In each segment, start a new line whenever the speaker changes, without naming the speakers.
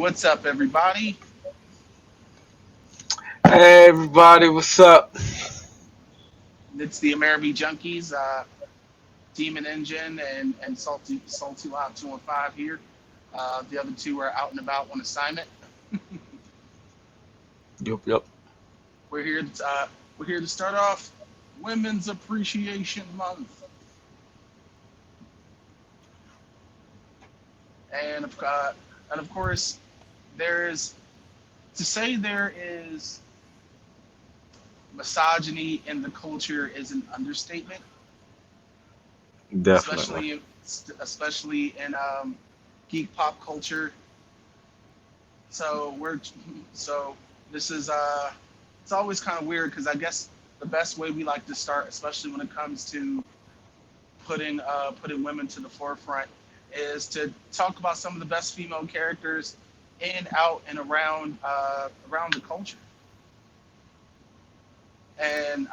What's up, everybody?
Hey everybody, what's up?
It's the Amerime Junkies, Demon Engine and Salty Lot 215 here. The other two are out and about on assignment.
Yup.
We're here. We're here to start off Women's Appreciation Month, and of course, there's to say there is misogyny in the culture is an understatement,
Definitely.
especially especially in geek pop culture. So we're so this is it's always kind of weird because I guess the best way we like to start, especially when it comes to putting women to the forefront, is to talk about some of the best female characters in, out, and around the culture. And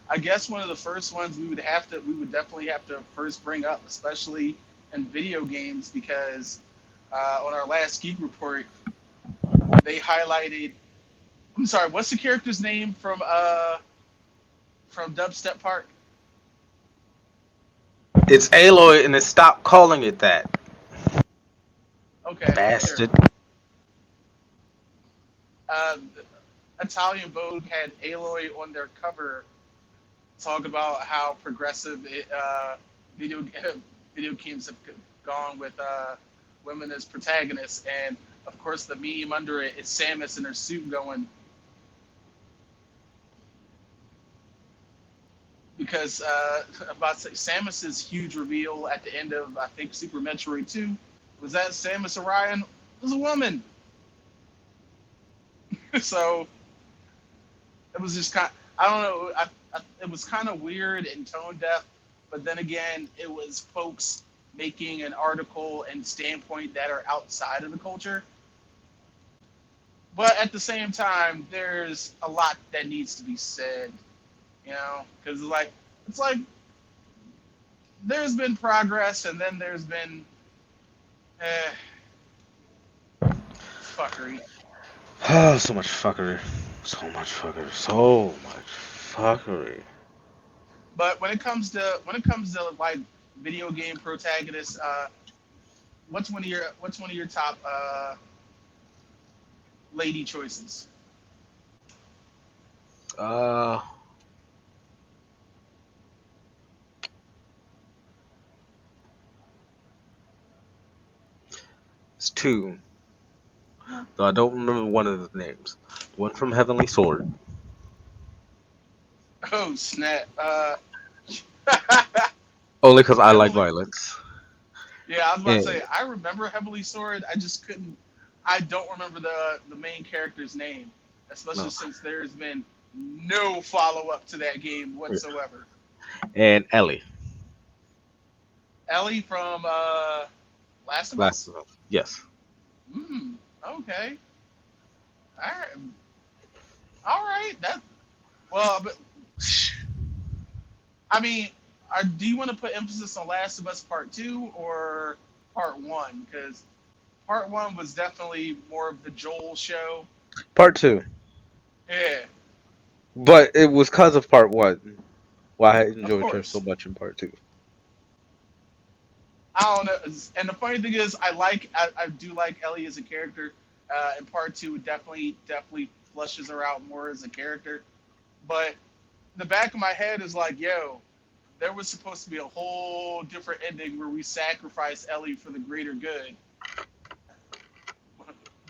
I guess one of the first ones we would definitely have to first bring up, especially in video games, because on our last geek report they highlighted. I'm sorry, what's the character's name from Dubstep Park?
It's Aloy and it stopped calling it that.
Okay, there.
Bastard.
Italian Vogue had Aloy on their cover, talk about how progressive video video games have gone with women as protagonists, and of course the meme under it is Samus in her suit going because about to say Samus's huge reveal at the end of I think Super Metroid 2 was that Samus Orion was a woman. So it was just kind. I don't know. It was kind of weird and tone deaf, but then again, it was folks making an article and standpoint that are outside of the culture. But at the same time, there's a lot that needs to be said, because it's like there's been progress, and then there's been eh, fuckery.
Oh, so much fuckery. So much fuckery. So much fuckery.
But when it comes to like video game protagonists, what's one of your top lady choices?
Uh, it's two. Though I don't remember one of the names. The one from Heavenly Sword.
Oh snap!
Only because I like
Heavily,
violence.
yeah, I was about to say
And,
I remember Heavily Sword. I just couldn't. I don't remember the main character's name, especially
no.
since there's been no follow up to that game whatsoever.
And Ellie.
Ellie from Last of
Last
Us.
of Us. Yes.
Hmm. Okay. All right. All right. That well, but I mean, do you want to put emphasis on Last of Us Part Two or Part One? Because Part One was definitely more of the Joel show.
Part two.
Yeah,
But it was because of part one why I
of
enjoyed her so
course.
much in part two.
I don't know. And the funny thing is, I do like Ellie as a character. And Part Two definitely flushes her out more as a character. But the back of my head is like, yo, there was supposed to be a whole different ending where we sacrifice Ellie for the greater good.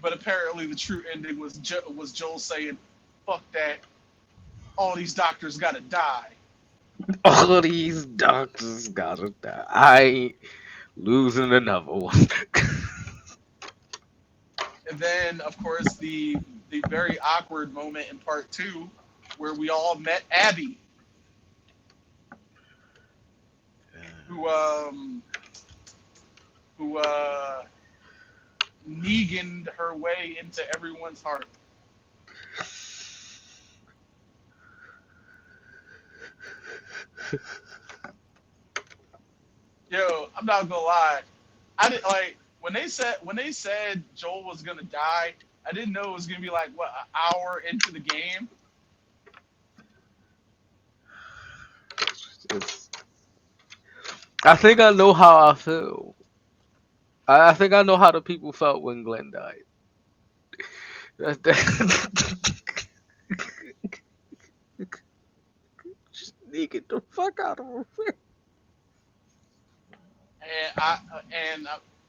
But apparently, the true ending was Joel saying, "Fuck that! All these doctors gotta die."
All these doctors gotta die. I ain't losing another one.
And then, of course, the very awkward moment in Part Two, where we all met Abby, who who Negan'd her way into everyone's heart. Yo, I'm not gonna lie. I didn't like when they said Joel was gonna die, I didn't know it was gonna be like what an hour into the game.
It's, I think I know how I feel. I think I know how the people felt when Glenn died. That, just get the fuck out of here.
And I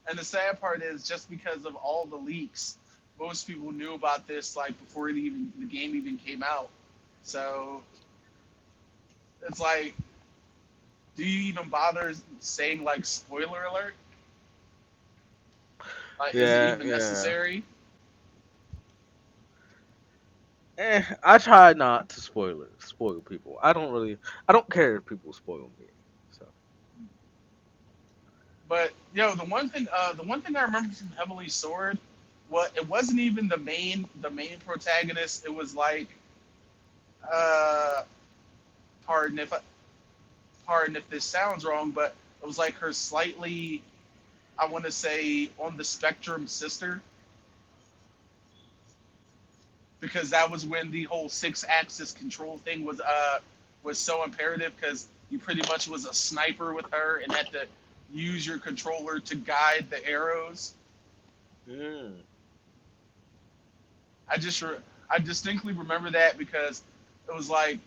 and the sad part is just because of all the leaks, most people knew about this like before the game even came out. So it's like, do you even bother saying like spoiler alert? Like, is it
Yeah,
even
yeah.
necessary?
I try not to spoil people. I don't care if people spoil me. So
But the one thing I remember from Heavenly Sword, what it wasn't even the main protagonist. It was like, uh, pardon if pardon if this sounds wrong, but it was like her slightly, I want to say, on the spectrum sister, because that was when the whole six-axis control thing was so imperative, because you pretty much was a sniper with her and had to use your controller to guide the arrows.
mm.
I just I distinctly remember that because it was like,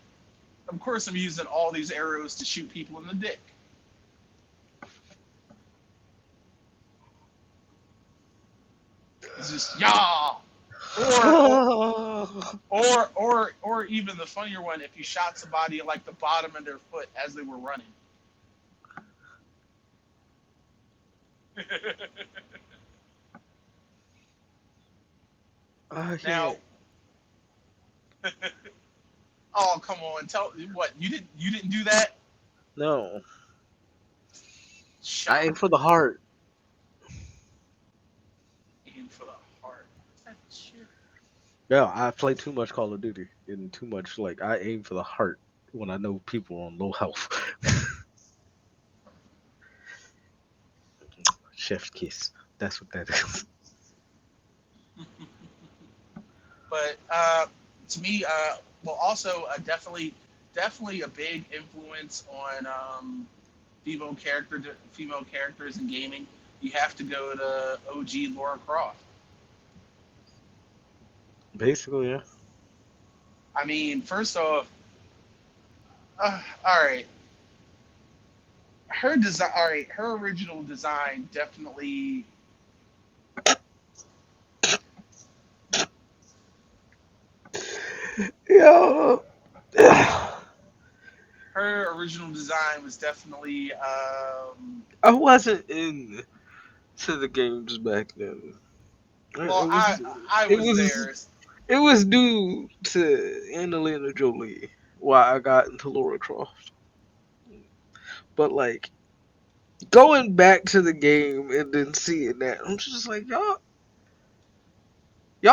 of course I'm using all these arrows to shoot people in the dick. It's just yeah, or or even the funnier one, if you shot somebody at like the bottom of their foot as they were running.
I
Now,
can't.
oh come on, tell what you didn't do that.
No, I aim
Shock.
for the heart.
Aim for the heart. What's that shit?
No, I play too much Call of Duty and too much like I aim for the heart when I know people are on low health. Chef kiss. That's what that is.
But to me, well, also definitely a big influence on female characters in gaming. You have to go to OG Laura Croft.
Basically, yeah.
I mean, first off, all right, her design, all right, her original design definitely.
Yo.
Her original design was definitely
I wasn't in to the games back then.
well,
It
I
was
I
it
was
was
there.
it was due to Angelina Jolie why I got into Laura Croft. But like going back to the game and then seeing that, I'm just like y'all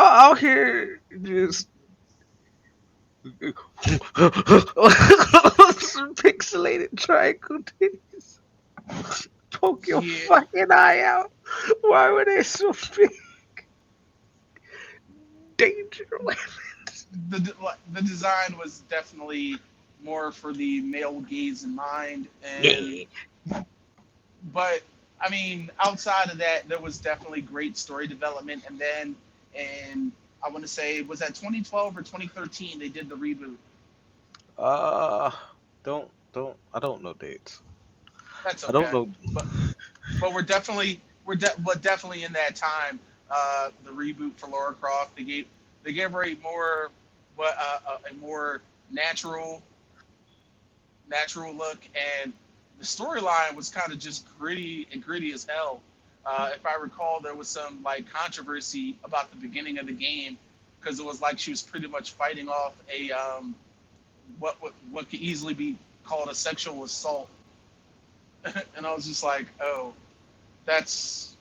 out here just some pixelated triangle titties. Poke your
Yeah,
fucking eye out. Why were they so big? Danger weapons.
the design was definitely more for the male gaze in mind, and
Yeah.
but I mean, outside of that, there was definitely great story development. And then, and I want to say, was that 2012 or 2013? They did the reboot.
Uh, I don't know dates.
That's
I don't
okay,
know.
but but definitely in that time, the reboot for Laura Croft, they gave her a more what a more natural look, and the storyline was kind of just gritty as hell. If I recall, there was some like controversy about the beginning of the game because it was like she was pretty much fighting off a what could easily be called a sexual assault, and I was just like, oh, that's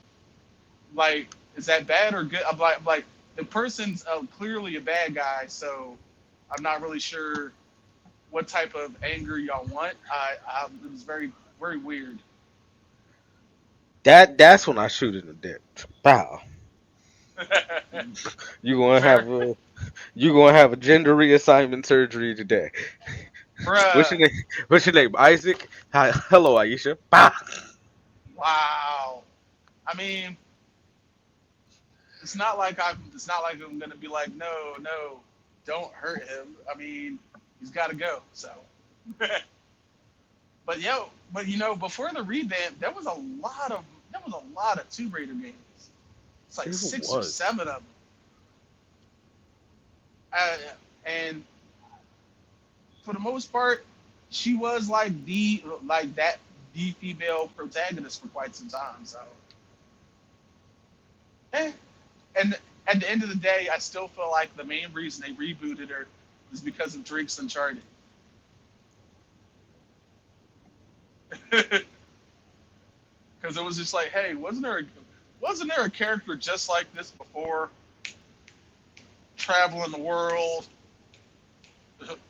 like, is that bad or good? I'm like the person's clearly a bad guy, so I'm not really sure what type of anger y'all want. It was very weird.
That's when I shoot in the dick. Wow. You gonna
Fair,
have a you gonna have a gender reassignment surgery today. What's
bruh.
your name? What's your name? Isaac. Hi, hello, Aisha. Bah.
Wow. I mean, it's not like I'm gonna be like, no, no, don't hurt him. I mean, he's got to go. So, but before the revamp, there was a lot of Tomb Raider games. It's like
It
six or
was.
seven of them, uh, and for the most part, she was the female protagonist for quite some time. So, eh. And at the end of the day, I still feel like the main reason they rebooted her is because of Drake's Uncharted. Because it was just like, hey, wasn't there a character just like this before, traveling the world,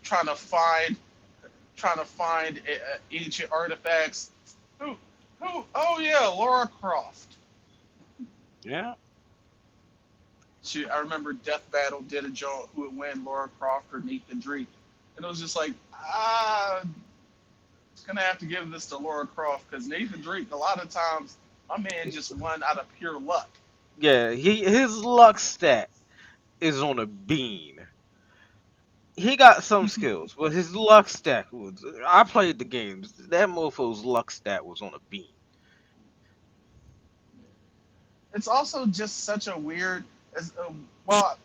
trying to find ancient artifacts? Who who? Oh yeah, Laura Croft.
Yeah.
I remember Death Battle did a joke who would win, Laura Croft or Nathan Drake, and it was just like gonna have to give this to Laura Croft because Nathan Drake, a lot of times, my man just won out of pure luck.
Yeah. His luck stat is on a bean. He got some skills, but his luck stat was. I played the games. That mofo's luck stat was on a bean.
It's also just such a weird, well,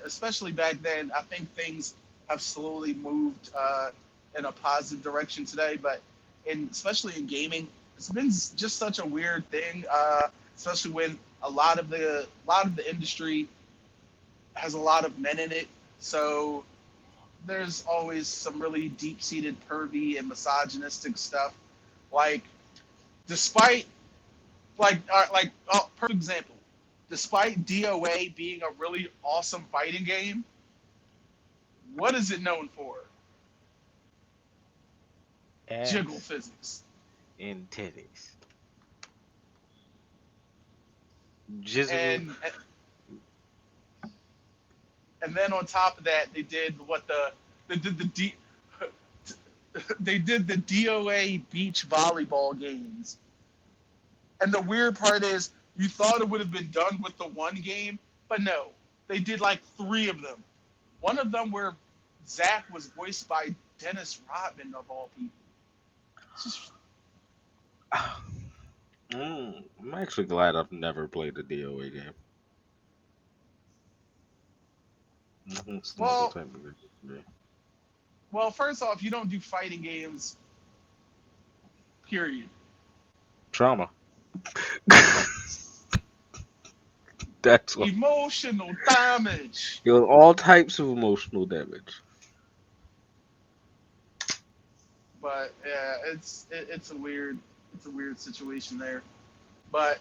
especially back then, I think things have slowly moved in a positive direction today, but especially in gaming, it's been just such a weird thing, especially when a lot of the industry has a lot of men in it. So there's always some really deep-seated pervy and misogynistic stuff. Like, despite perfect example, despite DOA being a really awesome fighting game, what is it known for? Jiggle
Ass
physics.
and titties. Jizzle.
And and then on top of that, they did the D, they did the DOA beach volleyball games. And the weird part is, you thought it would have been done with the one game, but no, they did like three of them. One of them where Zach was voiced by Dennis Rodman of all people. It's just,
I'm actually glad I've never played a DOA game. It's not the
well,
type of game for me.
well, first off, you don't do fighting games. Period.
Trauma. That's what.
Emotional damage.
You know, all types of emotional damage.
But yeah, it's a weird situation there. But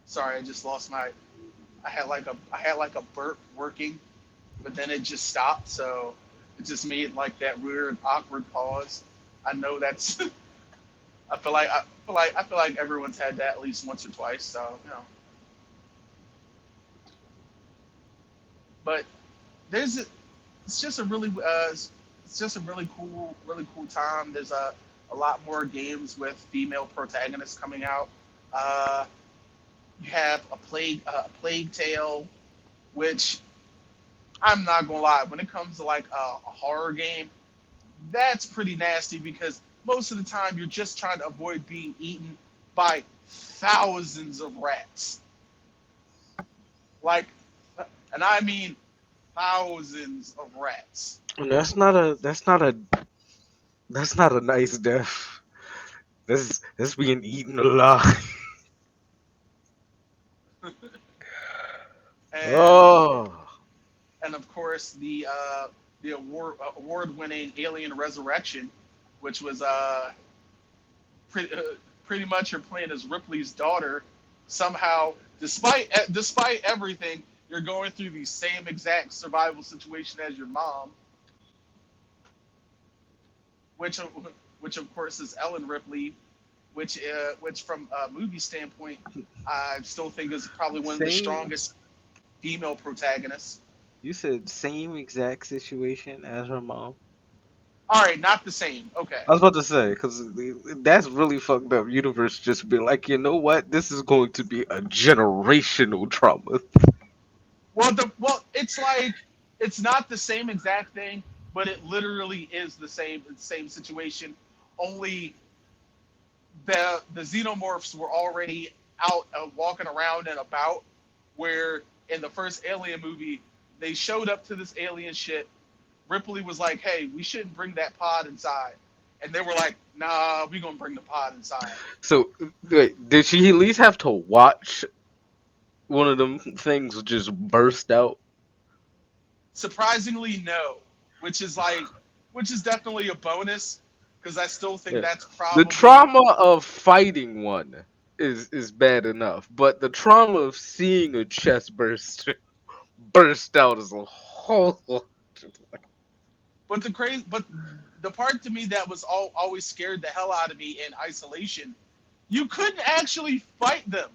sorry, I just lost my. I had like a burp working, but then it just stopped. So it just made like that weird awkward pause. I know that's. I feel like everyone's had that at least once or twice. So but there's it's just a really cool time. There's a lot more games with female protagonists coming out. Uh, you have a plague tale, which I'm not gonna lie, when it comes to like a horror game, that's pretty nasty because most of the time you're just trying to avoid being eaten by thousands of rats. Like, and I mean thousands of rats.
And that's not a nice death. That's being eaten alive.
And
Oh.
and of course the award-winning Alien Resurrection, which was pretty, pretty much you're playing as Ripley's daughter. Somehow, despite everything, you're going through the same exact survival situation as your mom. which which of course is Ellen Ripley, which from a movie standpoint, I still think is probably one of the
Same.
strongest female protagonists.
You said same exact situation as her mom.
All right, not the same. Okay.
I was about to say because that's really fucked up. Universe just be like, you know what? This is going to be a generational trauma.
Well, it's like it's not the same exact thing, but it literally is the same situation. Only the xenomorphs were already out walking around and about. Where in the first Alien movie, they showed up to this alien shit. Ripley was like, "Hey, we shouldn't bring that pod inside," and they were like, "Nah, we gonna bring the pod inside."
So wait, did she at least have to watch one of them things just burst out?
Surprisingly, no, which is like, which is definitely a bonus because I still think
Yeah.
that's
The
probably.
trauma of fighting one is bad enough, but the trauma of seeing a chest burst out is a whole lot.
But the part to me that was always scared the hell out of me in isolation, you couldn't actually fight them.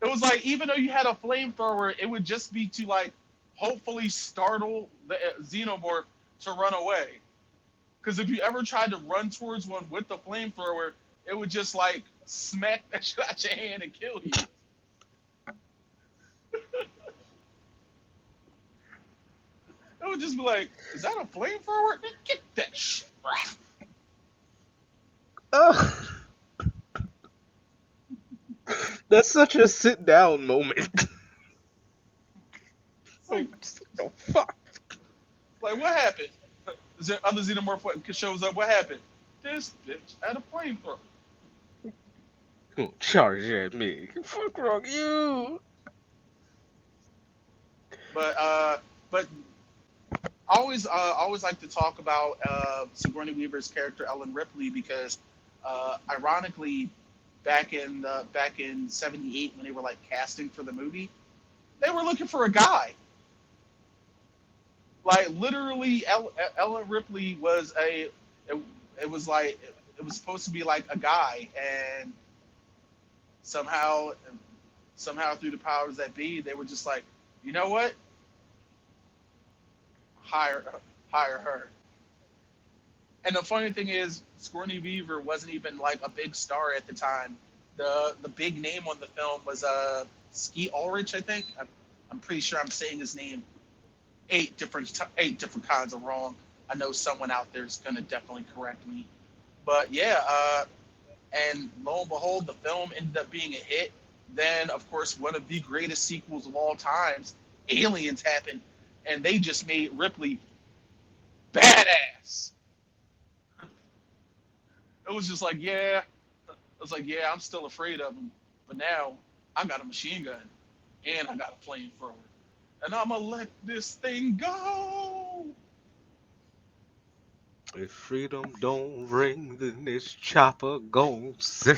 It was like even though you had a flamethrower, it would just be to like hopefully startle the xenomorph to run away. Because if you ever tried to run towards one with the flamethrower, it would just like smack that shit out your hand and kill you. It would just be like, "Is that a flamethrower? Get that shit!"
Ugh, that's such a sit down moment.
It's like,
Oh, fuck.
what happened? Other xenomorph shows up. What happened? This bitch had a flamethrower.
Don't charge at me. Fuck wrong you.
But I always like to talk about Sigourney Weaver's character Ellen Ripley because ironically, back in '78 when they were like casting for the movie, they were looking for a guy. Like literally, Ellen Ripley was it, it was like it was supposed to be like a guy, and somehow somehow through the powers that be, they were just like, you know what, hire hire her. And the funny thing is, Sigourney Weaver wasn't even like a big star at the time. The big name on the film was Ski Ulrich, I think. I'm pretty sure I'm saying his name eight different kinds of wrong. I know someone out there is gonna definitely correct me. But yeah, and lo and behold, the film ended up being a hit. Then, of course, one of the greatest sequels of all times, Aliens, happened, and they just made Ripley badass. It was just like, yeah, I was like, yeah, I'm still afraid of him, but now I got a machine gun and I got a flamethrower, and I'm gonna let this thing go.
If freedom don't ring, then this chopper gon' sing.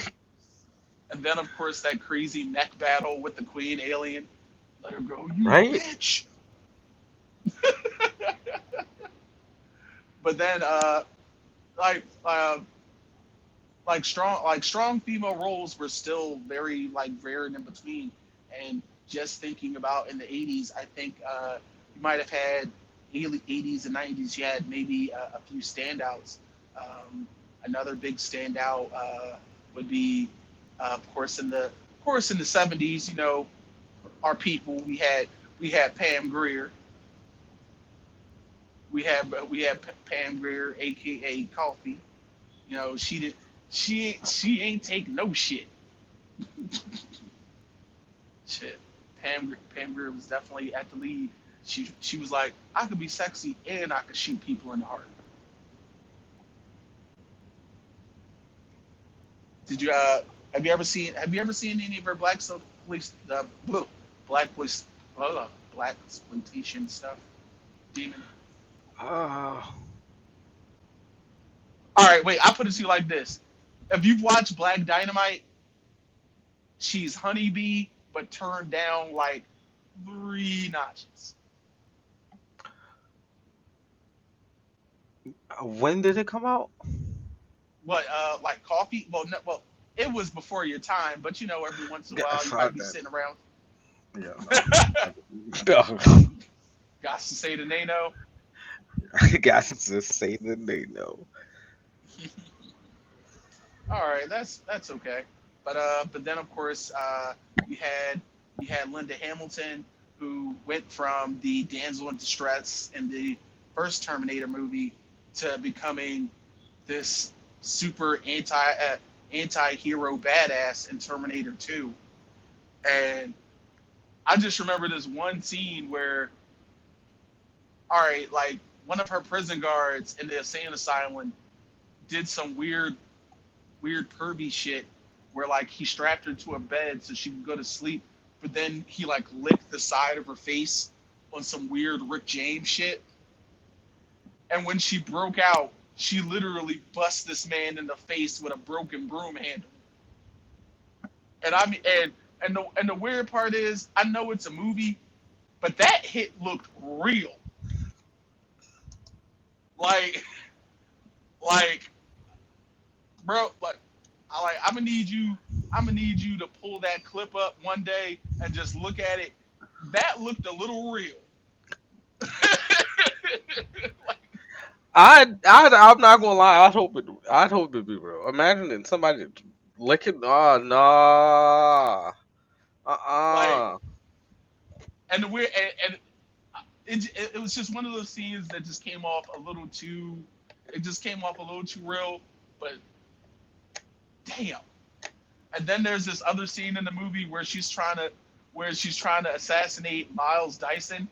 And then, of course, that crazy mech battle with the Queen alien. Let her go, you
Right?
bitch. But then, like, like strong female roles were still very like rare and in between. And just thinking about in the '80s, I think you might have had '80s and '90s. You had maybe a few standouts. Um, Another big standout would be, of course, in the '70s. You know, our people. We had Pam Grier. We had Pam Grier, aka Coffee. You know, she did. She ain't take no shit. Shit. Pam Grier was definitely at the lead. She was like, I could be sexy and I could shoot people in the heart. Did you have you ever seen any of her police black police black exploitation stuff? Demon.
Uh,
All right, wait. I'll put it to you like this: if you've watched Black Dynamite, she's Honeybee, but turned down like 3 notches.
When did it come out?
What, like coffee? Well, no, well, it was before your time, but you know, every once in a
Yeah,
while you
so
might be
that.
sitting around.
Yeah, no.
No.
Got to say the Nano.
I got to say the name though.
All right, that's okay. But then of course you had you had Linda Hamilton, who went from the damsel in distress in the first Terminator movie to becoming this super anti-hero badass in Terminator 2. And I just remember this one scene where, all right, like one of her prison guards in the insane asylum did some weird pervy shit where like he strapped her to a bed so she could go to sleep, but then he like licked the side of her face on some weird Rick James shit. And when she broke out, she literally bust this man in the face with a broken broom handle. And I mean, and the weird part is, I know it's a movie, but that hit looked real. Like, like, bro, like, I'm gonna need you. I'm gonna need you to pull that clip up one day and just look at it. That looked a little real.
I'm not gonna lie. I'd hope it be real. Imagine that somebody licking. Oh no.
Like,
Uh-uh.
and the weird, and it was just one of those scenes that just came off a little too. It just came off a little too real. But damn. And then there's this other scene in the movie where she's trying to assassinate Miles Dyson,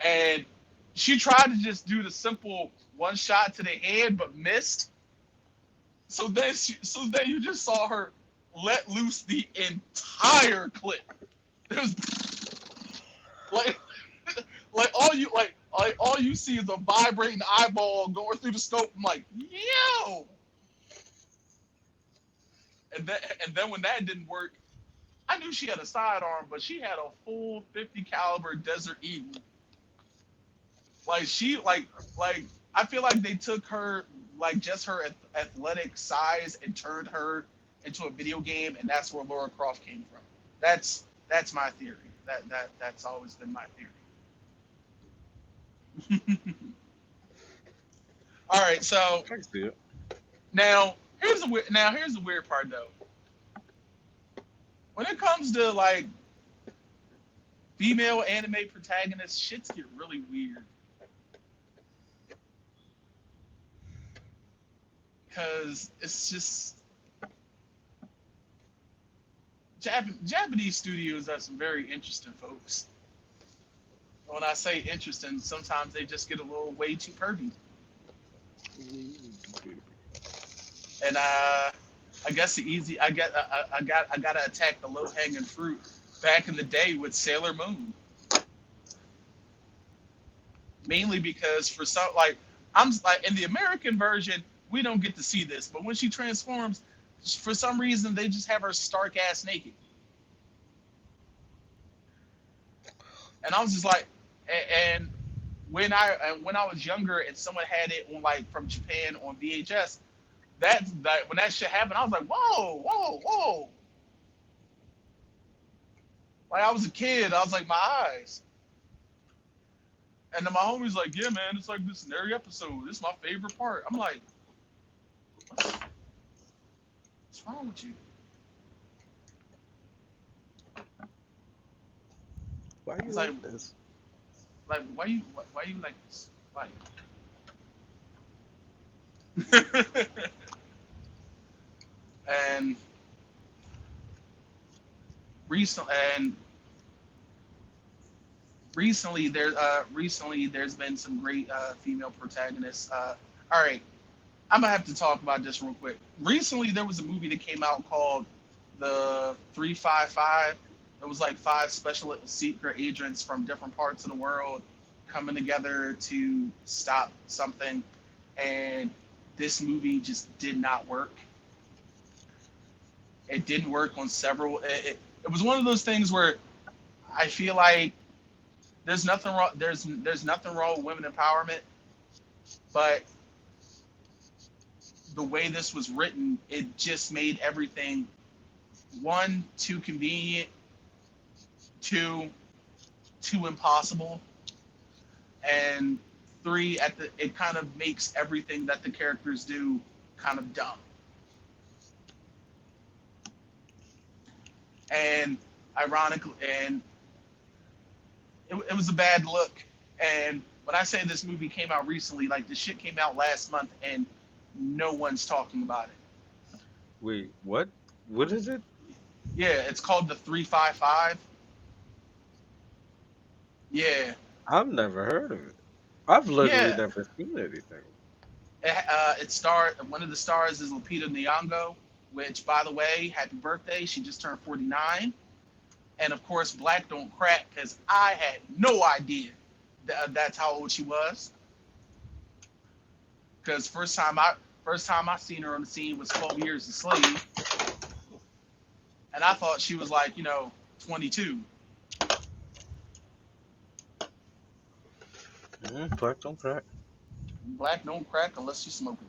and she tried to just do the simple one shot to the head but missed. So then you just saw her let loose the entire clip. It was like like all you see is a vibrating eyeball going through the scope. I'm like, yo. And then when that didn't work, I knew she had a sidearm, but she had a full 50 caliber Desert Eagle. Like she like I feel like they took her, like just her athletic size, and turned her into a video game, and that's where Laura Croft came from. That's my theory. That's always been my theory. All right, so
I can see it.
here's the weird part though. When it comes to like female anime protagonists, shits get really weird because it's just Japanese studios are some very interesting folks. When I say interesting, sometimes they just get a little way too pervy. And I guess the easy I gotta attack the low hanging fruit. Back in the day with Sailor Moon, mainly because for some like I'm like in the American version we don't get to see this, but when she transforms, for some reason they just have her stark ass naked, and I was just like, and when I was younger and someone had it on like from Japan on VHS, that when that shit happened, I was like, whoa. Like I was a kid, I was like, my eyes. And then my homie's like, yeah, man, it's like this in every episode. This is my favorite part. I'm like, what's wrong with you?
Why you
It's like,
like this?
why you like this? Like, and recent and recently there's been some great female protagonists. All right, I'm gonna have to talk about this real quick. Recently, there was a movie that came out called the 355. It was like five special secret agents from different parts of the world coming together to stop something, and this movie just did not work. It didn't work on several. It was one of those things where I feel like there's nothing wrong. There's nothing wrong with women empowerment, but the way this was written, it just made everything one too convenient, two too impossible, and three at the it kind of makes everything that the characters do kind of dumb. And ironically, and it was a bad look. And when I say this movie came out recently, like the shit came out last month, and no one's talking about it.
Wait, what? What is it?
Yeah, it's called the 355. Yeah,
I've never heard of it. I've literally
yeah.
never seen anything.
It starred one of the stars is Lupita Nyong'o, which, by the way, happy birthday! She just turned 49, and of course, Black don't crack because I had no idea that's how old she was. Because first time I seen her on the scene was 12 Years a Slave, and I thought she was like 22.
Black don't crack.
Black don't crack unless you smoke it.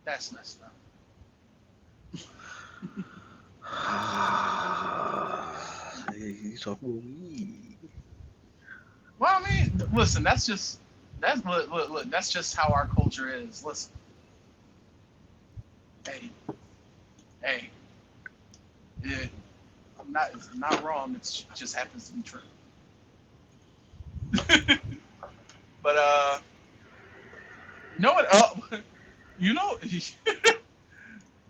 That's messed up.
Hey, you talking about me?
Well, I mean, listen, that's look, that's just how our culture is. Listen, hey, hey, it, it's not wrong. It just happens to be true. But you know what?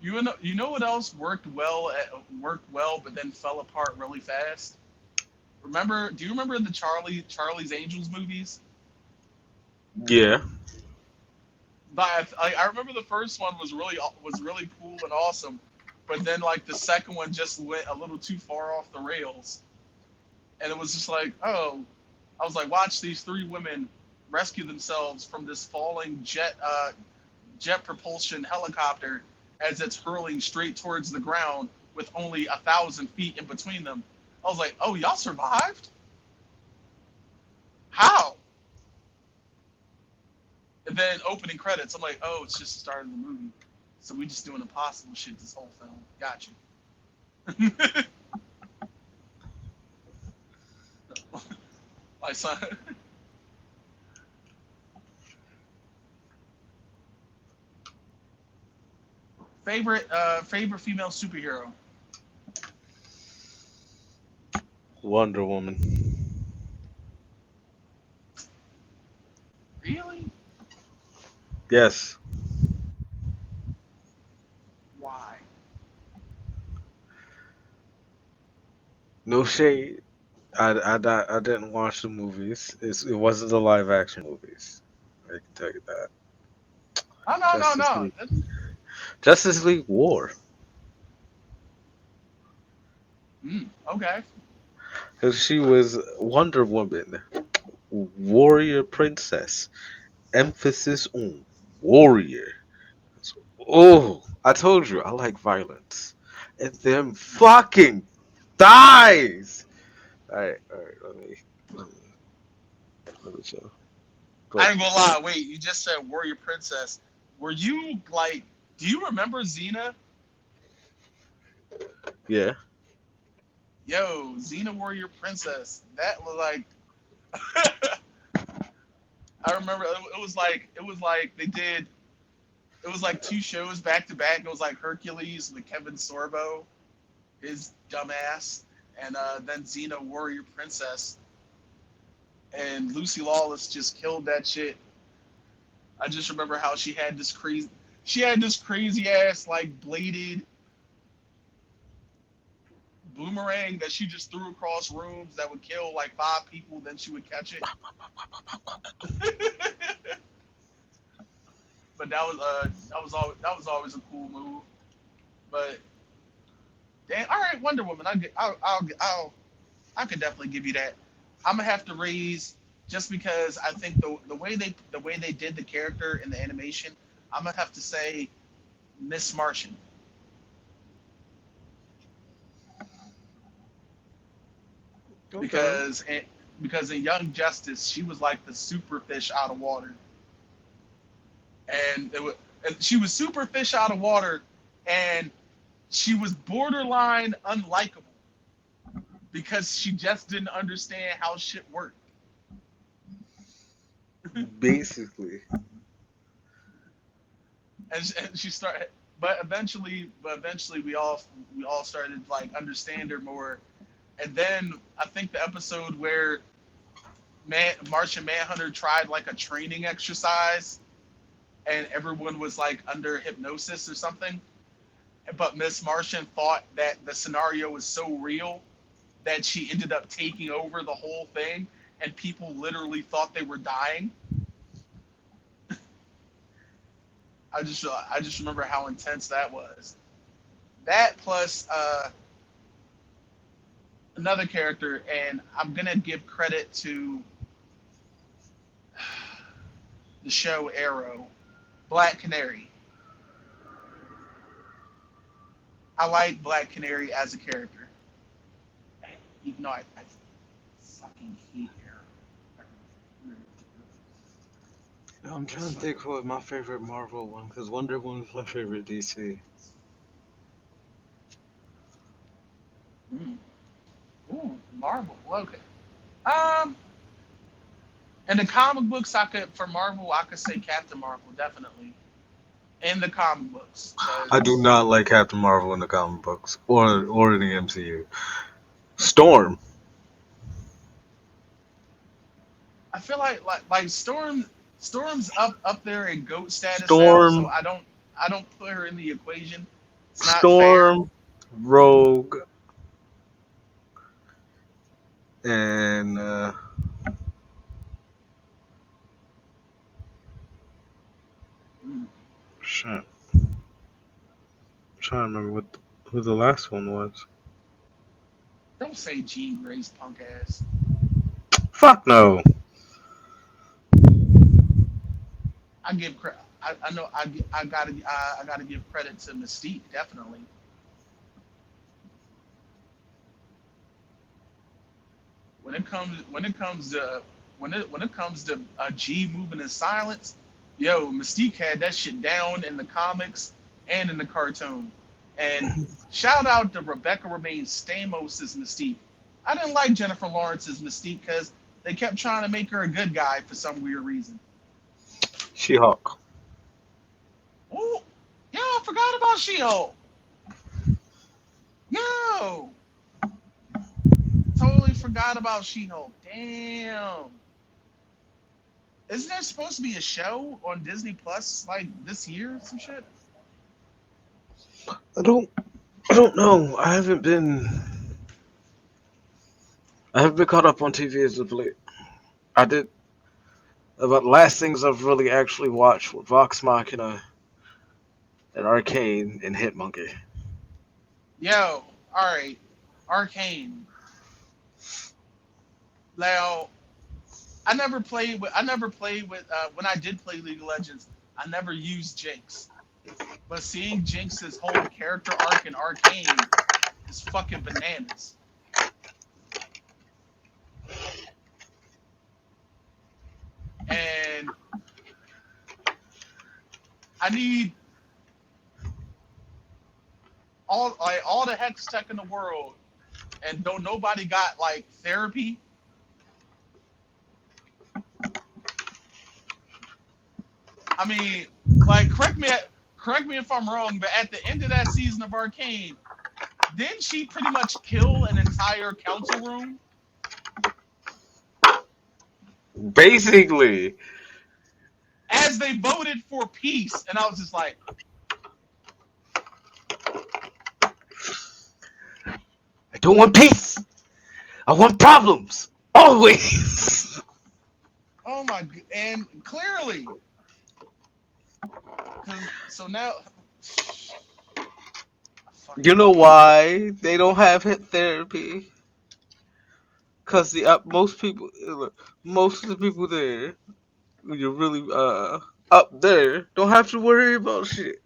You know, you know what else worked well, but then fell apart really fast. Remember? Do you remember the Charlie's Angels movies?
Yeah.
But I remember the first one was really cool and awesome, but then like the second one just went a little too far off the rails, and it was just like, oh, I was like, watch these three women rescue themselves from this falling jet propulsion helicopter as it's hurling straight towards the ground with only 1,000 feet in between them. I was like, oh, y'all survived? How? And then opening credits, I'm like, oh, it's just the start of the movie. So we just doing impossible shit this whole film. Got you. My son. Favorite female superhero.
Wonder Woman.
Really?
Yes.
Why?
No shade. I didn't watch the movies. It wasn't the live action movies. I can tell you that.
Oh no no
Justice
no.
League. Justice League War.
Okay.
Because she was Wonder Woman, warrior princess. Emphasis on warrior. Oh, I told you I like violence. And them fucking thighs. All right. Let me, let me chill.
I
But
ain't gonna lie. Wait, you just said warrior princess. Were you like? Do you remember Xena?
yeah,
Yo, Xena warrior princess. That was like. I remember it was like they did. It was like two shows back to back. It was like Hercules with Kevin Sorbo, his dumbass, and then Xena warrior princess, and Lucy Lawless just killed that shit. I just remember how she had this crazy ass like bladed boomerang that she just threw across rooms that would kill like 5 people. Then she would catch it. But that was always a cool move. But damn, all right, Wonder Woman. I could definitely give you that. I'm gonna have to raise just because I think the way they did the character in the animation. I'm gonna have to say Miss Martian
okay.
because because in Young Justice she was like the super fish out of water. and and she was super fish out of water, and she was borderline unlikable because she just didn't understand how shit worked.
Basically.
And she started, but eventually we all started like understand her more. And then I think the episode where Martian Manhunter tried like a training exercise, and everyone was like under hypnosis or something. But Miss Martian thought that the scenario was so real that she ended up taking over the whole thing, and people literally thought they were dying. I just remember how intense that was. That plus another character, and I'm gonna give credit to the show Arrow, Black Canary. I like Black Canary as a character, even though I fucking hate Arrow.
I'm trying to think what my favorite Marvel one, because Wonder Woman's my favorite DC.
Mm. Ooh, Marvel. Okay. Um, in the comic books, I could for Marvel, I could say Captain Marvel definitely in the comic books
I do
because
not like Captain Marvel in the comic books or in the MCU. Storm.
I feel like Storm's up there in goat status now, so
Storm.
I don't put her in the equation. It's not fair.
Storm. Rogue. And
Mm.
Shit. I'm trying to remember who the last one was.
Don't say Jean Grey's punk ass.
Fuck no.
I give credit. I know I gotta give credit to Mystique definitely. When it comes to G moving in silence, yo, Mystique had that shit down in the comics and in the cartoon. And shout out to Rebecca Romaine Stamos' Mystique. I didn't like Jennifer Lawrence's Mystique because they kept trying to make her a good guy for some weird reason.
She-Hulk.
Oh, yeah, I forgot about She-Hulk. Yo, totally forgot about She-Hulk. Damn. Isn't there supposed to be a show on Disney Plus like this year or some shit?
I don't. I don't know. I haven't been caught up on TV as of late. I did about the last things I've really actually watched were Vox Machina and Arcane and Hitmonkey.
Yo, all right, Arcane. Now, I never played with. When I did play League of Legends, I never used Jinx. But seeing Jinx's whole character arc in Arcane is fucking bananas. And I need all the hex tech in the world, and don't nobody got like therapy. I mean, like correct me if I'm wrong, but at the end of that season of Arcane, didn't she pretty much kill an entire council room
Basically.
as they voted for peace? And I was just like,
I don't want peace. I want problems. Always.
oh my, and clearly, so now,
You know why they don't have hit therapy? Cause most of the people there, when you're really up there, don't have to worry about shit.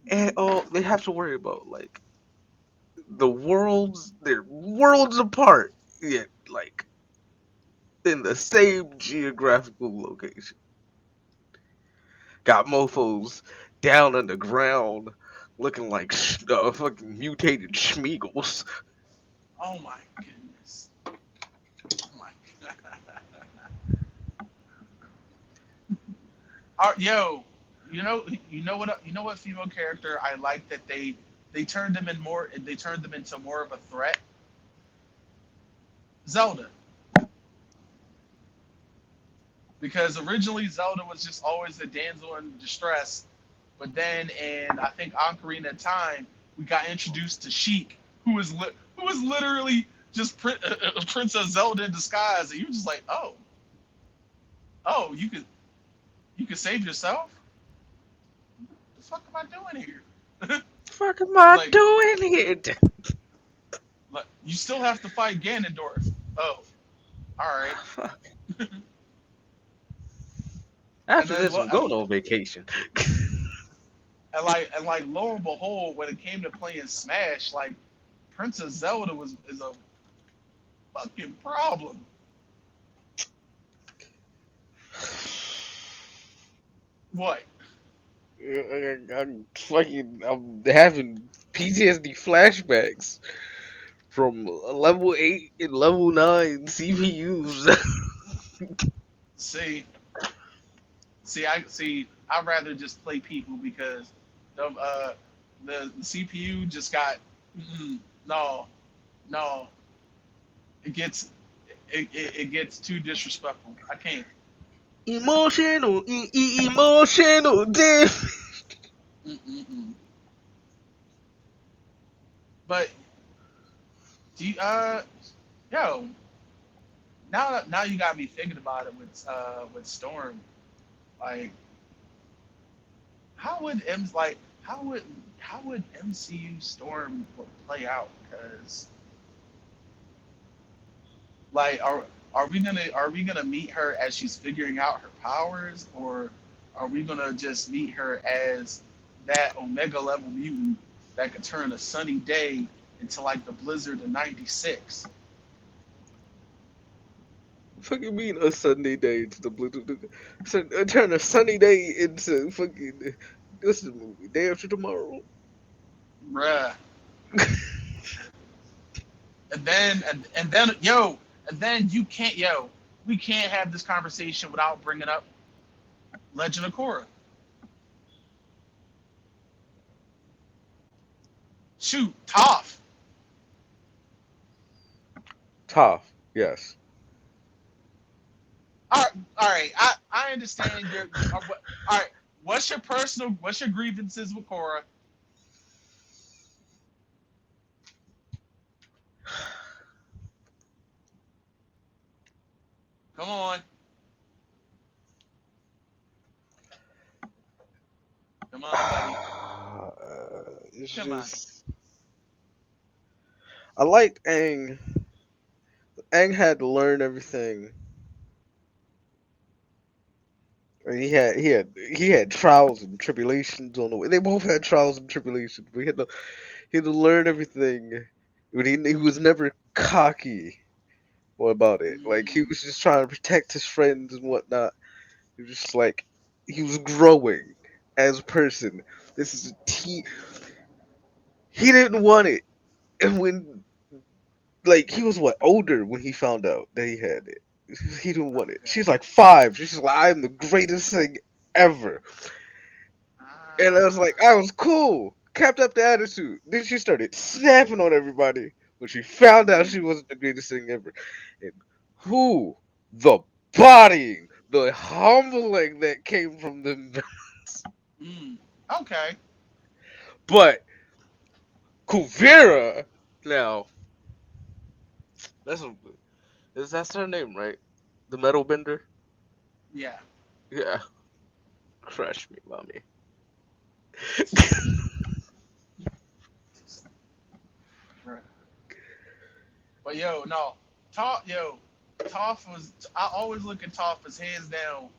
And all they have to worry about like they're worlds apart, yet like in the same geographical location.
Got mofos down on the ground looking like fucking mutated schmeagles.
Oh my goodness. Oh my god. Yo, you know what female character I like that they turned them into more of a threat. Zelda, because originally Zelda was just always a damsel in distress, but then in I think Ocarina of Time we got introduced to Sheik, who was literally just Princess Zelda in disguise, and you were just like, oh, you could save yourself. What the fuck am I doing here?
Fuck am I
like,
doing it?
like, you still have to fight Ganondorf. Oh, all right. And
After
then
this, I'm going on vacation.
and like lo and behold, when it came to playing Smash, like Princess Zelda is a fucking problem. What?
I'm having PTSD flashbacks from level 8 and level 9 CPUs.
See, see. I'd rather just play people because the CPU just got no, no. It gets it gets too disrespectful. I can't.
Emotional damage.
Mm-mm-mm. But do you, yo, now you got me thinking about it with Storm. Like, how would M's like how would MCU Storm play out? Because like, are we gonna meet her as she's figuring out her powers, or are we gonna just meet her as that Omega level mutant that could turn a sunny day into like the blizzard of '96?
Fucking mean a Sunday day into the blue. Turn a sunny day into fucking. This is the movie. Day after tomorrow.
Bruh. And then you can't we can't have this conversation without bringing up Legend of Korra. Shoot, Toph.
Tough. Yes.
All right. I understand all right. What's your grievances with Korra? Come on. Come on, buddy.
It's
Come on.
just. I liked Aang. Aang had to learn everything. He had trials and tribulations on the way. They both had trials and tribulations. But he had to learn everything. But he was never cocky about it. Like he
Mm,
was just trying to protect his friends and whatnot. He was just like he was growing as a person. This is a he didn't want it. And when like he was older when he found out that he had it. He didn't want it.
okay.
She's like 5. She's like, I'm the greatest thing ever. And I was
Ah.
like, I was cool. Kept up the attitude. Then she started snapping on everybody when she found out
Mm,
she wasn't the greatest thing ever. And who? The bodying, the humbling that came from them.
mm. Okay.
But Kuvira, now, that's a, that's her name, right? The metal bender?
Yeah.
Yeah. Crush me, mommy.
Right. But no. Toph was. I always look at Toph as hands down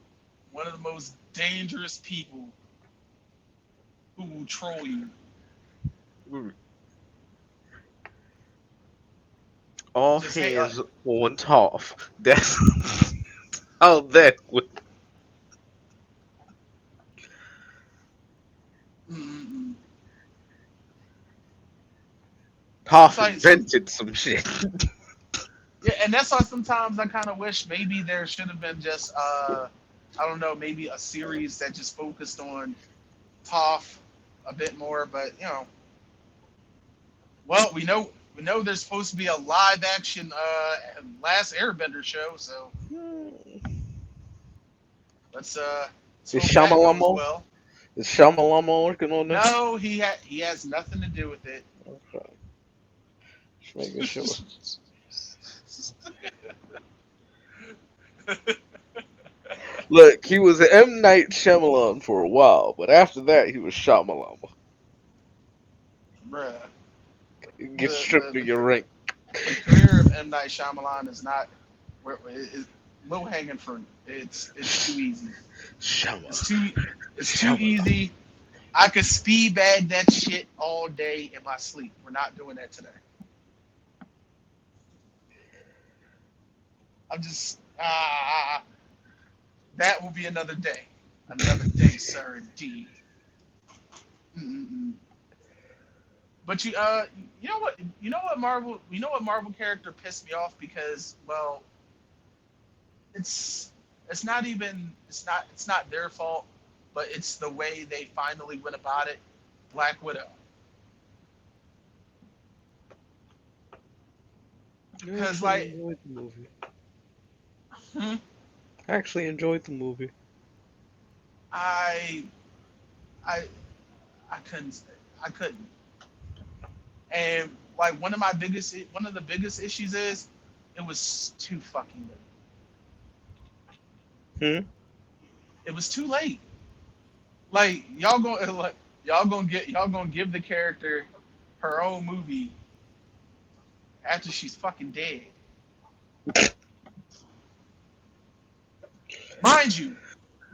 one of the most dangerous people who will troll you.
All
Just hey,
hands on Toph. That's how that would.
It's
Hoff
like some
invented some shit.
yeah, and that's why sometimes I kind of wish maybe there should have been just I don't know, maybe a series that just focused on Toph a bit more. But well, we know there's supposed to be a live action Last Airbender show, so let's let's
Is
hope that goes
Shamalama?
well.
Is Shamalama working on this?
No, he has nothing to do with it.
Okay, just making sure. Look, he was an M. Night Shyamalan for a while, but after that, he was Shamalama.
Bruh,
Get
the
stripped
the
of
the,
your rank.
the career of M Night Shyamalan is not low hanging fruit. It's too easy.
Shama.
It's too it's too
Shyamalan.
easy. I could speed bag that shit all day in my sleep. We're not doing that today. I'm just that will be another day, sir. Indeed. Mm-mm-mm. But you know what Marvel character pissed me off because well, it's it's not their fault, but it's the way they finally went about it. Black Widow,
I
because
actually
like,
enjoyed the movie.
hmm,
I actually enjoyed the movie.
I I I couldn't I couldn't, and like one of the biggest issues is it was too fucking late.
Hmm?
It was too late. Like y'all gonna give the character her own movie after she's fucking dead. Mind you,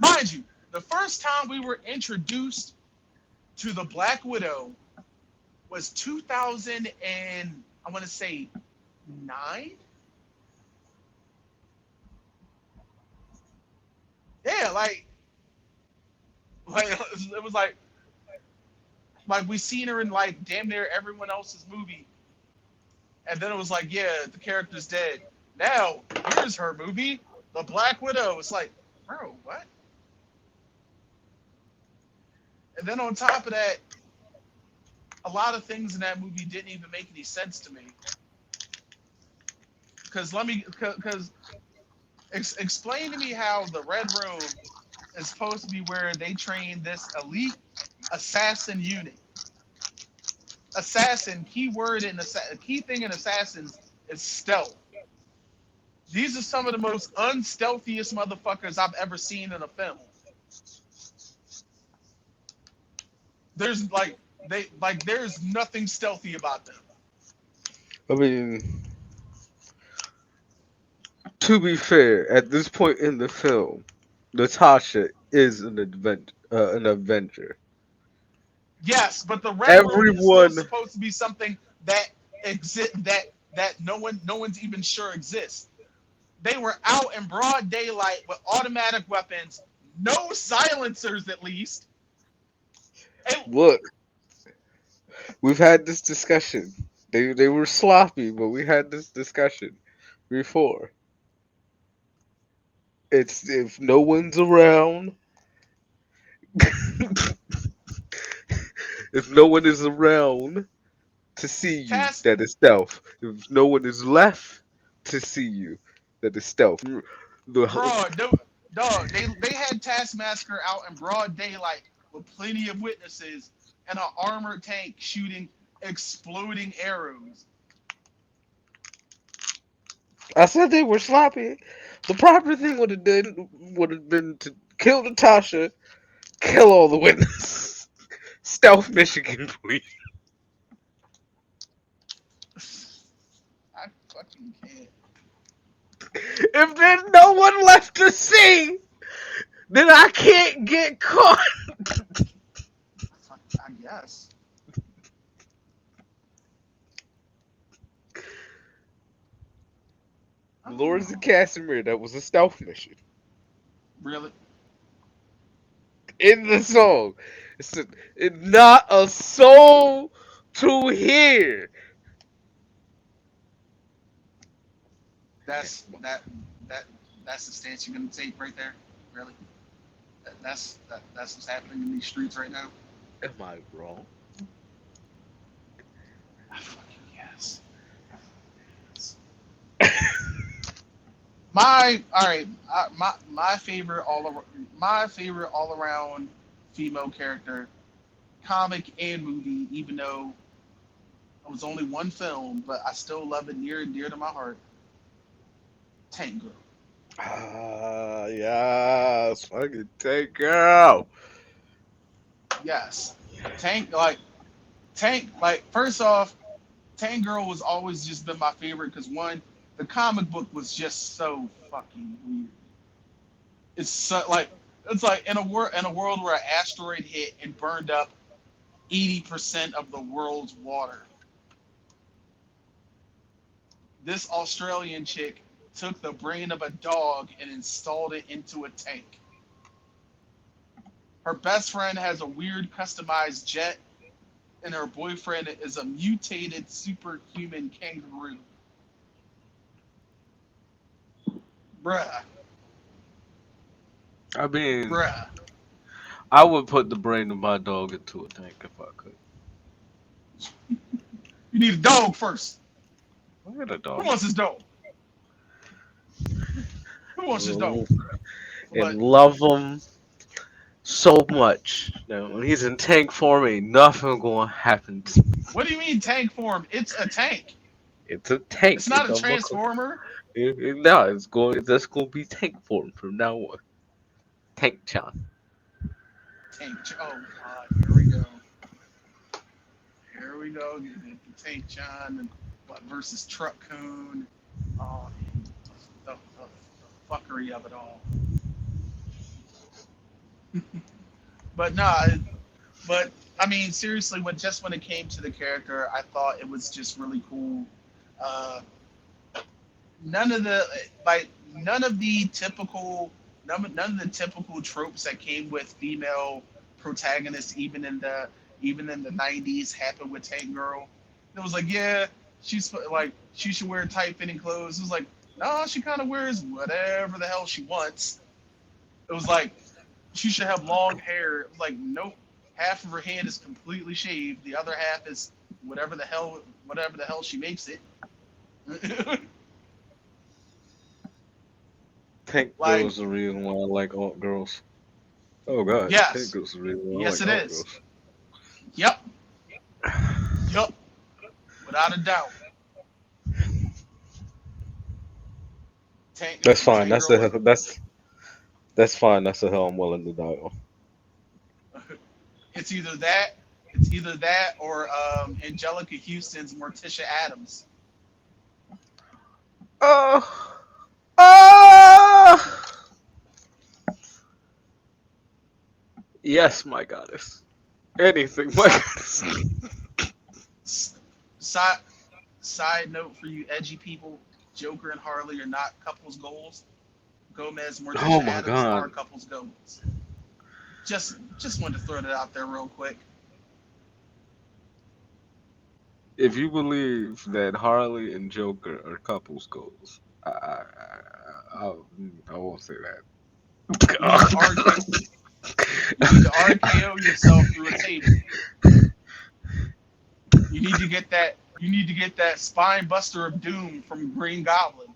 mind you, the first time we were introduced to the Black Widow was 2000 and I want to say 9. Yeah, like it was like we seen her in like damn near everyone else's movie, and then it was like yeah the character's dead. Now here's her movie, the Black Widow. It's like bro what? And then on top of that, a lot of things in that movie didn't even make any sense to me. Because explain to me how the Red Room is supposed to be where they train this elite assassin unit. Assassin, key thing in assassins is stealth. These are some of the most unstealthiest motherfuckers I've ever seen in a film. There's there's nothing stealthy about them.
I mean, to be fair, at this point in the film, Natasha is an Avenger.
Yes, but the Red Room is still
Everyone,
supposed to be something that that no one's even sure exists. They were out in broad daylight with automatic weapons, no silencers at least. And
look, we've had this discussion. They were sloppy, but we had this discussion before. It's if no one's around, if no one is around to see you,
Task,
that is stealth. If no one is left to see you, that is stealth. The
bro, dog, they had Taskmaster out in broad daylight with plenty of witnesses and an armored tank shooting exploding arrows.
I said they were sloppy. The proper thing would have been to kill Natasha, kill all the witnesses. Stealth Michigan, please.
I fucking can't.
If there's no one left to see, then I can't get caught.
I guess. I don't
Lords of
know.
Casimir, that was a stealth mission.
Really?
In the song. It's not a soul to hear.
That's that that's the stance you're gonna take right there. Really? That's what's happening in these streets right now.
Am I wrong?
Ah, fuck you, yes. My all right. My favorite all around female character, comic and movie. Even though it was only one film, but I still love it near and dear to my heart. Tank Girl.
Ah, yes, fucking take girl.
Yes, Tank like Tank like first off, Tank Girl was always just been my favorite because one, the comic book was just so fucking weird. It's so, like it's like in a world where an asteroid hit and burned up 80% of the world's water. This Australian chick took the brain of a dog and installed it into a tank. Her best friend has a weird customized jet, and her boyfriend is a mutated superhuman kangaroo. Bruh,
I mean,
bruh.
I would put the brain of my dog into a tank if I could.
You need a dog first.
I got a
Who
dog.
wants his dog? Who wants his dog?
And
But
love him so much. Now, when he's in tank form, ain't nothing gonna happen.
what do you mean tank form? It's a tank.
It's a tank.
It's
It
not a
don't look.
transformer.
No, it's going. That's gonna be tank form from now on. Tank Chan.
Oh God, here we go. Here we go. The Tank John and what versus Truck Coon. Oh, the fuckery of it all. But no, but I mean seriously, when it came to the character, I thought it was just really cool. Uh, none of the like none of the typical tropes that came with female protagonists, even in the '90s, happened with Tank Girl. It was like, yeah, she's like she should wear tight fitting clothes. It was like, no, she kind of wears whatever the hell she wants. It was like she should have long hair. It was like, nope, half of her head is completely shaved. The other half is whatever the hell she makes it.
Tank
Like,
girls the reason why I like alt girls. Oh god, tank
yes,
girls the reason why I
yes,
like
it
alt
is.
girls.
Yep, yep, without a doubt.
That's fine.
Tank Girl.
That's fine. That's the hell I'm willing to die on.
It's either that. It's either that or Angelica Houston's Morticia Adams.
Oh, oh, yes, my goddess. Anything, my goddess.
Side side note for you edgy people: Joker and Harley are not couples goals. Gomez,
Oh
Morticia
my
Adams are
god.
couples goals. Just wanted to throw that out there real quick.
If you believe that Harley and Joker are couples goals, I won't say
You need to RK,
that.
you need to RKO yourself through a table. You need to get that. You need to get that spine buster of doom from Green Goblin.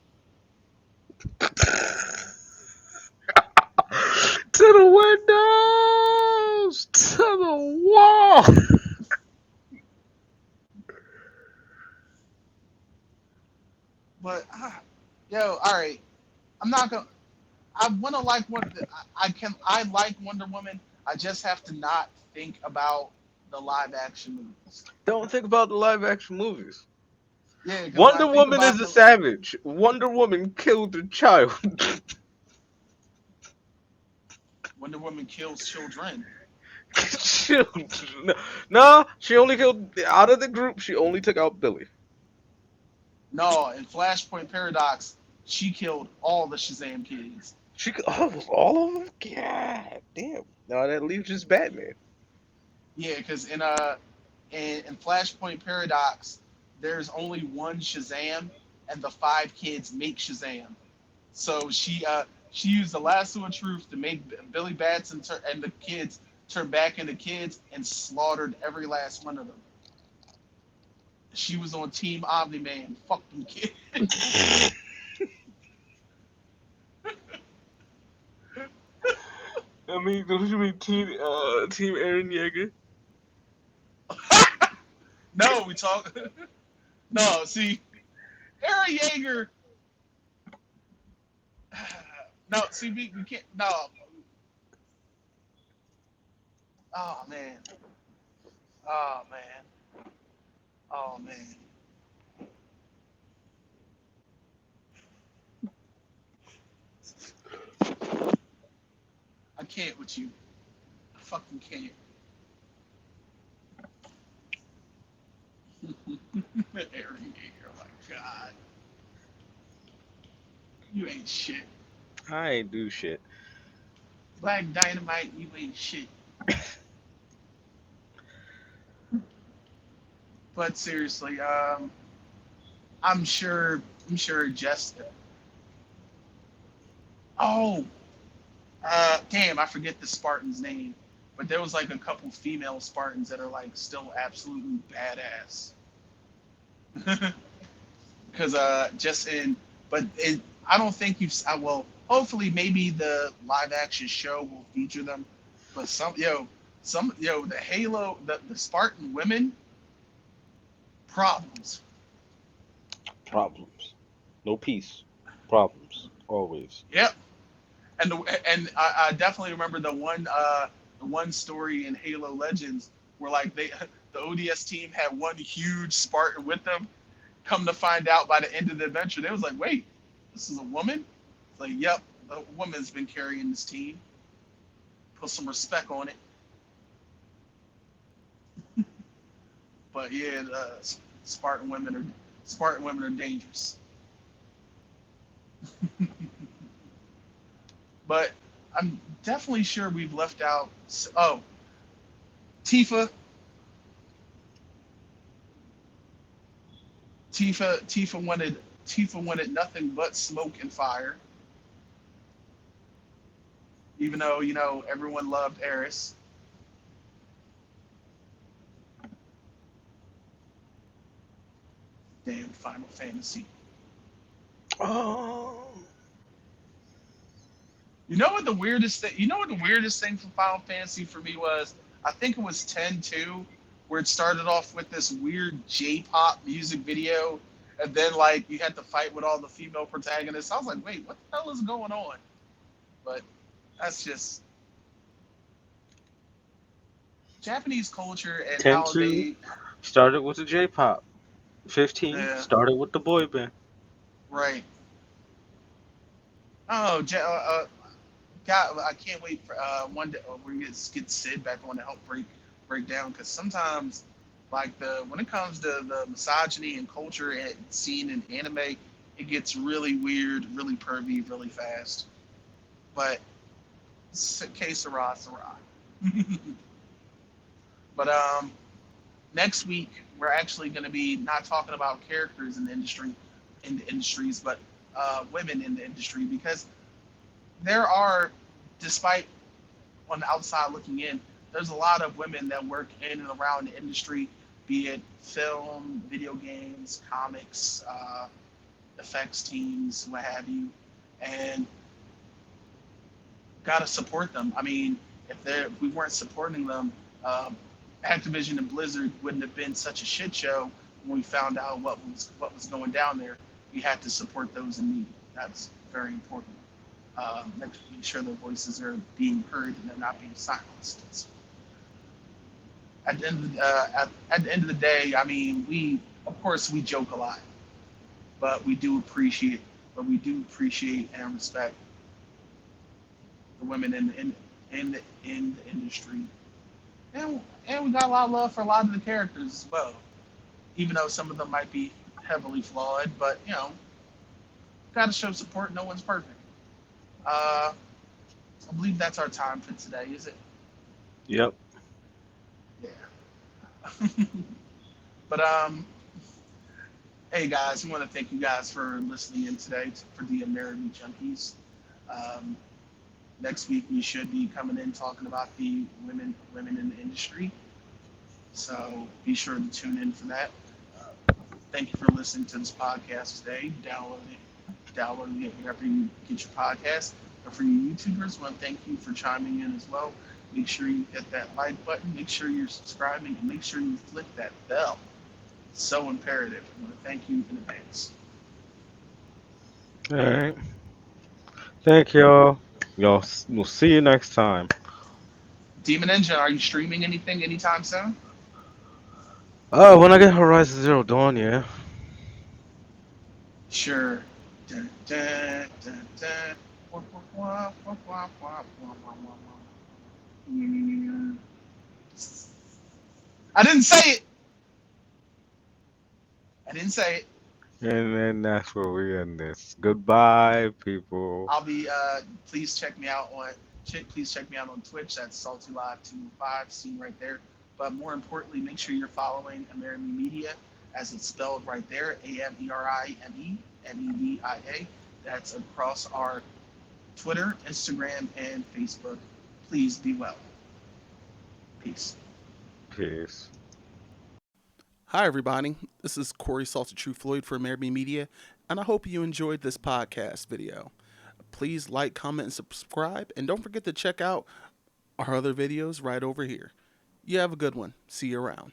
To the windows, to the wall.
But yo, all right. I'm not gonna. I want to like one. I like Wonder Woman. I just have to not think about the live action movies.
Don't think about the live action movies.
Yeah, because when I
Wonder
think
Woman
about
is a
the
savage. Wonder Woman killed a child.
Wonder Woman kills children.
Children. No, she only killed out of the group. She only took out Billy.
No, in Flashpoint Paradox, she killed all the Shazam kids.
All of them. God damn. No, that leaves just Batman.
Yeah, because in Flashpoint Paradox, there's only one Shazam, and the 5 kids make Shazam. So she used the lasso of truth to make Billy Bats and the kids turn back into kids and slaughtered every last one of them. She was on Team Omni Man. Fuck them kids.
I mean, don't you mean Team Aaron Yeager?
No, we talk. No, see, Aaron Yeager. No, see, we can't. No. Oh man. Oh man. Oh man. I can't with you. I fucking can't. Aaron Yeager. Oh my god. You ain't shit.
I ain't do shit.
Black Dynamite. You ain't shit. But seriously, I'm sure. I'm sure Jessica. Oh, damn! I forget the Spartan's name, but there was like a couple female Spartans that are like still absolutely badass. Because just in, but it, I don't think you've. Well, hopefully, maybe the live action show will feature them. But the Halo, the Spartan women problems.
Problems. No peace. Problems. Always.
Yep. And I definitely remember the one story in Halo Legends where like the ODS team had one huge Spartan with them. Come to find out by the end of the adventure, they was like, wait, this is a woman. It's like, yep, a woman's been carrying this team. Put some respect on it. But yeah, Spartan women are dangerous. But I'm definitely sure we've left out. Oh, Tifa. Tifa wanted nothing but smoke and fire. Even though everyone loved Eris. Damn Final Fantasy.
Oh.
You know what the weirdest thing? You know what the weirdest thing from Final Fantasy for me was? I think it was 10-2, where it started off with this weird J-pop music video, and then like you had to fight with all the female protagonists. I was like, wait, what the hell is going on? But that's just Japanese culture and how
10-2
they.
started with the J-pop. 15
Yeah,
started with the boy band.
right. Oh, God, I can't wait for one day we're gonna get Sid back on to help break down because sometimes like the when it comes to the misogyny and culture and seen in anime, it gets really weird, really pervy, really fast. But que sera, sera. But next week we're actually going to be not talking about characters in the industries, but women in the industry because there are, despite on the outside looking in, there's a lot of women that work in and around the industry, be it film, video games, comics, effects teams, what have you, and gotta support them. I mean, if we weren't supporting them, Activision and Blizzard wouldn't have been such a shit show when we found out what was going down there. We had to support those in need. That's very important. Make sure their voices are being heard and they're not being silenced. At the end at the end of the day, I mean, of course we joke a lot, but we do appreciate and respect the women in the industry, and we got a lot of love for a lot of the characters as well, even though some of them might be heavily flawed. But got to show support. No one's perfect. I believe that's our time for today. Is it?
Yep.
Yeah. But Hey guys, I want to thank you guys for listening in today for the Amerime Junkies. Um, Next week we should be coming in talking about the women in the industry. So be sure to tune in for that. Thank you for listening to this podcast today. Download it wherever you get your podcast. But for you YouTubers, I want to thank you for chiming in as well. Make sure you hit that like button. Make sure you're subscribing, and make sure you click that bell. It's so imperative. I want to thank you in advance.
All right. Thank y'all. We'll see you next time.
Demon Engine, are you streaming anything anytime soon?
Oh, when I get Horizon Zero Dawn, yeah.
Sure. Dun, dun, dun, dun. Wah, wah, wah, wah, wah, wah, wah, wah, wah. I didn't say it. I didn't say it.
And then that's where we end this. Goodbye, people.
I'll be. Please check me out on. Please check me out on Twitch. That's Salty Live 215, seen right there. But more importantly, make sure you're following Amerime Media, as it's spelled right there. AMERIME That's across our Twitter, Instagram, and Facebook. Please be well. Peace.
Peace.
Hi, everybody. This is Corey Salted True Floyd for Amerime Media, and I hope you enjoyed this podcast video. Please like, comment, and subscribe, and don't forget to check out our other videos right over here. You have a good one. See you around.